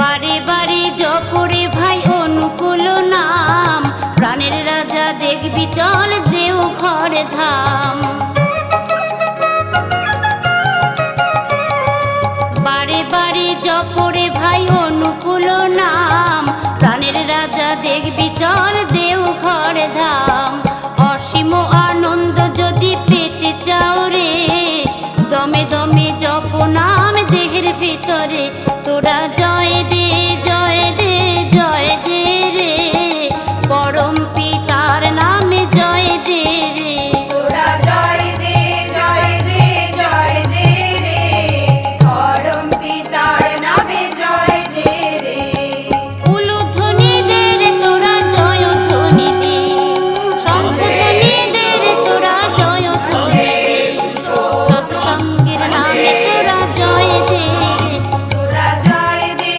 বারে বারে জপরে ভাই অনুকূল নাম, প্রাণের রাজা দেখবি চল দেওঘর ধাম। বারে বারে জপরে ভাই অনুকূল নাম, প্রাণের রাজা দেখবি চল দেওঘর ধাম। অসীম আনন্দ যদি পেতে চাও রে, দমে দমে জপ নাম দেহের ভিতরে, তোরা জয় দে